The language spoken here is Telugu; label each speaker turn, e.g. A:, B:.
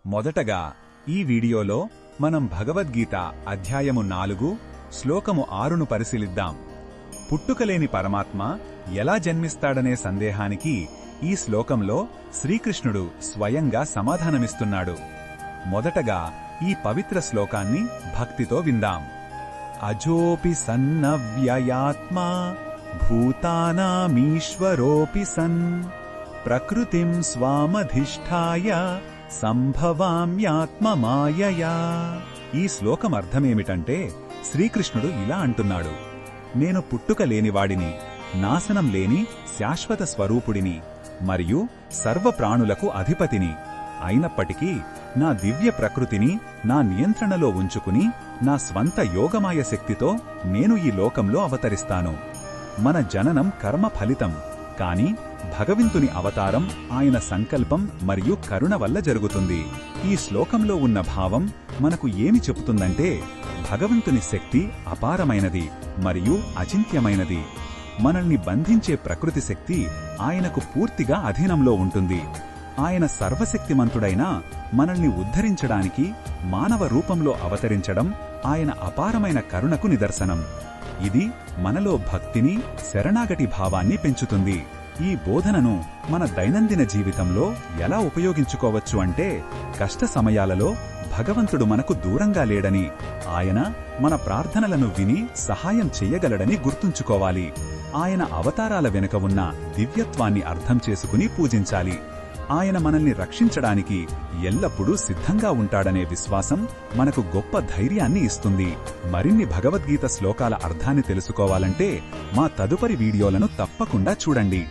A: మొదటగా ఈ వీడియోలో మనం భగవద్గీత అధ్యాయము 4 శ్లోకము 6ను పరిశీలిద్దాం. పుట్టుకలేని పరమాత్మ ఎలా జన్మిస్తాడనే సందేహానికి ఈ శ్లోకంలో శ్రీకృష్ణుడు స్వయంగా సమాధానమిస్తున్నాడు. మొదటగా ఈ పవిత్ర శ్లోకాన్ని భక్తితో విందాం. అజోపి సన్నవ్యయాత్మా భూతానామీశ్వరోపి సన్ ప్రకృతిం స్వామధిష్ఠాయ సంభవామ్యాత్మమాయయా. ఈ శ్లోకం అర్థమేమిటంటే శ్రీకృష్ణుడు ఇలా అంటున్నాడు, నేను పుట్టుక లేనివాడిని, నాశనం లేని శాశ్వత స్వరూపుడిని మరియు సర్వప్రాణులకు అధిపతిని. అయినప్పటికీ నా దివ్య ప్రకృతిని నా నియంత్రణలో ఉంచుకుని నా స్వంత యోగమాయ శక్తితో నేను ఈ లోకంలో అవతరిస్తాను. మన జననం కర్మ ఫలితం, కాని భగవంతుని అవతారం ఆయన సంకల్పం మరియు కరుణ వల్ల జరుగుతుంది. ఈ శ్లోకంలో ఉన్న భావం మనకు ఏమి చెబుతుందంటే, భగవంతుని శక్తి అపారమైనది మరియు అచింత్యమైనది. మనల్ని బంధించే ప్రకృతి శక్తి ఆయనకు పూర్తిగా అధీనంలో ఉంటుంది. ఆయన సర్వశక్తిమంతుడైనా మనల్ని ఉద్ధరించడానికి మానవ రూపంలో అవతరించడం ఆయన అపారమైన కరుణకు నిదర్శనం. ఇది మనలో భక్తిని, శరణాగతి భావాన్ని పెంచుతుంది. ఈ బోధనను మన దైనందిన జీవితంలో ఎలా ఉపయోగించుకోవచ్చు అంటే, కష్ట సమయాలలో భగవంతుడు మనకు దూరంగా లేడని, ఆయన మన ప్రార్థనలను విని సహాయం చెయ్యగలడని గుర్తుంచుకోవాలి. ఆయన అవతారాల వెనుక ఉన్న దివ్యత్వాన్ని అర్థం చేసుకుని పూజించాలి. ఆయన మనల్ని రక్షించడానికి ఎల్లప్పుడూ సిద్ధంగా ఉంటాడనే విశ్వాసం మనకు గొప్ప ధైర్యాన్ని ఇస్తుంది. మరిన్ని భగవద్గీత శ్లోకాల అర్థాన్ని తెలుసుకోవాలంటే మా తదుపరి వీడియోలను తప్పకుండా చూడండి.